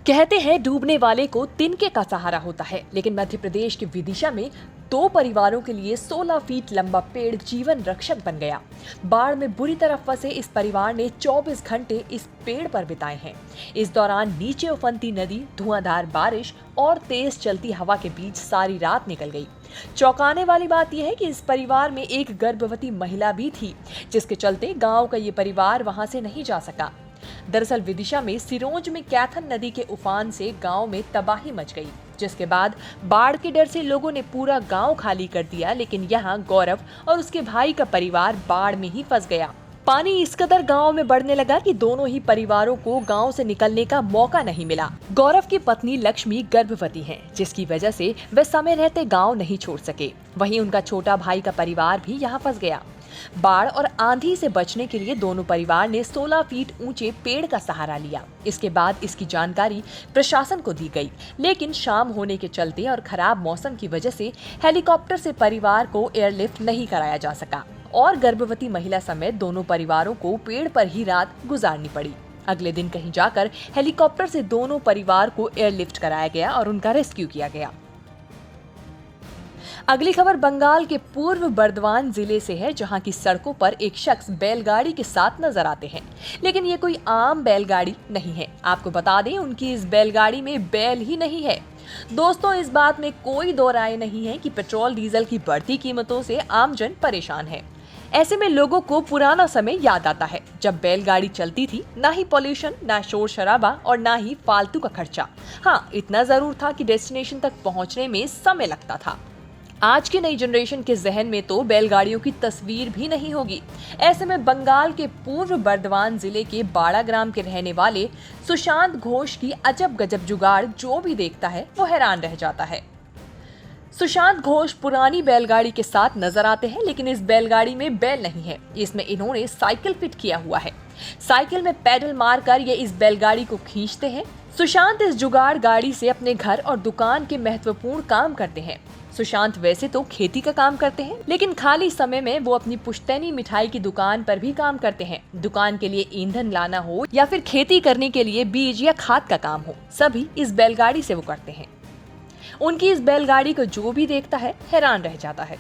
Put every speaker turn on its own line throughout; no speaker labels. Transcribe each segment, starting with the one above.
कहते हैं डूबने वाले को तिनके का सहारा होता है, लेकिन मध्य प्रदेश के विदिशा में 2 परिवारों के लिए 16 फीट लंबा पेड़ जीवन रक्षक बन गया। बाढ़ में बुरी तरह फंसे इस परिवार ने 24 घंटे इस पेड़ पर बिताए हैं। इस दौरान नीचे उफनती नदी, धुआंधार बारिश और तेज चलती हवा के बीच सारी रात निकल गई। चौंकाने वाली बात यह है कि इस परिवार में एक गर्भवती महिला भी थी, जिसके चलते गांव का ये परिवार वहां से नहीं जा सका। दरअसल विदिशा में सिरोंज में कैथन नदी के उफान से गांव में तबाही मच गई, जिसके बाद बाढ़ के डर से लोगों ने पूरा गांव खाली कर दिया। लेकिन यहां गौरव और उसके भाई का परिवार बाढ़ में ही फंस गया। पानी इस कदर गांव में बढ़ने लगा कि दोनों ही परिवारों को गांव से निकलने का मौका नहीं मिला। गौरव की पत्नी लक्ष्मी गर्भवती हैं, जिसकी वजह से वे समय रहते गांव नहीं छोड़ सके। वहीं उनका छोटा भाई का परिवार भी यहां फंस गया। बाढ़ और आंधी से बचने के लिए दोनों परिवार ने 16 फीट ऊंचे पेड़ का सहारा लिया। इसके बाद इसकी जानकारी प्रशासन को दी गई, लेकिन शाम होने के चलते और खराब मौसम की वजह से हेलीकॉप्टर से परिवार को एयरलिफ्ट नहीं कराया जा सका और गर्भवती महिला समेत दोनों परिवारों को पेड़ पर ही रात गुजारनी पड़ी। अगले दिन कहीं जाकर हेलीकॉप्टर से दोनों परिवार को एयरलिफ्ट कराया गया और उनका रेस्क्यू किया गया। अगली खबर बंगाल के पूर्व बर्दवान जिले से है, जहां की सड़कों पर एक शख्स बैलगाड़ी के साथ नजर आते हैं। लेकिन ये कोई आम बैलगाड़ी नहीं है। आपको बता दें, उनकी इस बैलगाड़ी में बैल ही नहीं है। दोस्तों, इस बात में कोई दो राय नहीं है कि पेट्रोल डीजल की बढ़ती कीमतों से आमजन परेशान है। ऐसे में लोगों को पुराना समय याद आता है, जब बैलगाड़ी चलती थी। ना ही पॉल्यूशन, ना शोर शराबा और ना ही फालतू का खर्चा। हाँ, इतना जरूर था कि डेस्टिनेशन तक पहुंचने में समय लगता था। आज की नई जनरेशन के जहन में तो बैलगाड़ियों की तस्वीर भी नहीं होगी। ऐसे में बंगाल के पूर्व बर्दवान जिले के बाड़ा ग्राम के रहने वाले सुशांत घोष की अजब गजब जुगाड़ जो भी देखता है वो हैरान रह जाता है। सुशांत घोष पुरानी बैलगाड़ी के साथ नजर आते हैं, लेकिन इस बैलगाड़ी में बैल नहीं है। इसमें इन्होंने साइकिल फिट किया हुआ है। साइकिल में पैडल मारकर ये इस बैलगाड़ी को खींचते हैं। सुशांत इस जुगाड़ गाड़ी से अपने घर और दुकान के महत्वपूर्ण काम करते हैं। सुशांत वैसे तो खेती का काम करते हैं, लेकिन खाली समय में वो अपनी पुश्तैनी मिठाई की दुकान पर भी काम करते हैं। दुकान के लिए ईंधन लाना हो या फिर खेती करने के लिए बीज या खाद का काम हो, सभी इस बैलगाड़ी से वो करते हैं। उनकी इस बैलगाड़ी को जो भी देखता है हैरान रह जाता है।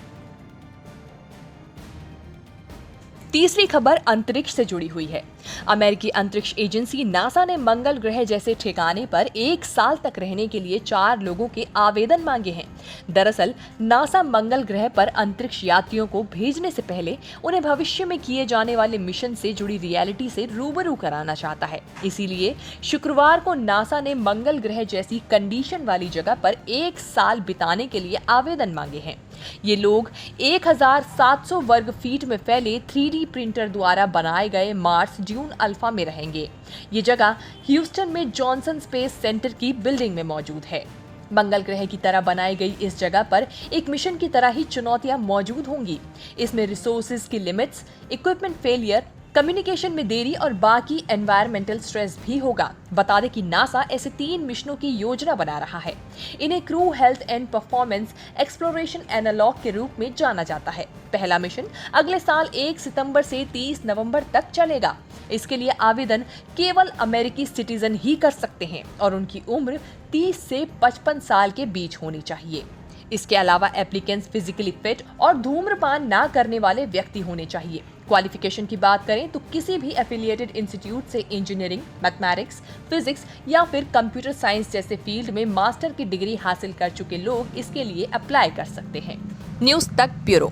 तीसरी खबर अंतरिक्ष से जुड़ी हुई है। अमेरिकी अंतरिक्ष एजेंसी नासा ने मंगल ग्रह जैसे ठिकाने पर 1 साल तक रहने के लिए 4 लोगों के आवेदन मांगे हैं। दरअसल नासा मंगल ग्रह पर अंतरिक्ष यात्रियों को भेजने से पहले उन्हें भविष्य में किए जाने वाले मिशन से जुड़ी रियलिटी से रूबरू कराना चाहता है। इसीलिए शुक्रवार को नासा ने मंगल ग्रह जैसी कंडीशन वाली जगह पर 1 साल बिताने के लिए आवेदन मांगे हैं। ये लोग 1700 वर्ग फीट में फैले 3D प्रिंटर द्वारा बनाए गए मार्स ड्यून अल्फा में रहेंगे। ये जगह ह्यूस्टन में जॉनसन स्पेस सेंटर की बिल्डिंग में मौजूद है। मंगल ग्रह की तरह बनाई गई इस जगह पर एक मिशन की तरह ही चुनौतियां मौजूद होंगी। इसमें रिसोर्सेज की लिमिट्स, इक्विपमेंट फेलियर, कम्युनिकेशन में देरी और बाकी एनवायरमेंटल स्ट्रेस भी होगा। बता दें कि नासा ऐसे 3 मिशनों की योजना बना रहा है। इन्हें crew health and performance exploration analog के रूप में जाना जाता है। पहला मिशन अगले साल 1 सितंबर से 30 नवंबर तक चलेगा। इसके लिए आवेदन केवल अमेरिकी सिटीजन ही कर सकते हैं और उनकी उम्र 30 से 55 साल के बीच होनी चाहिए। इसके अलावा एप्लीकेंट्स फिजिकली फिट और धूम्रपान ना करने वाले व्यक्ति होने चाहिए। क्वालिफिकेशन की बात करें तो किसी भी एफिलिएटेड इंस्टीट्यूट से इंजीनियरिंग, मैथमेटिक्स, फिजिक्स या फिर कंप्यूटर साइंस जैसे फील्ड में मास्टर की डिग्री हासिल कर चुके लोग इसके लिए अप्लाई कर सकते हैं। न्यूज़ तक ब्यूरो।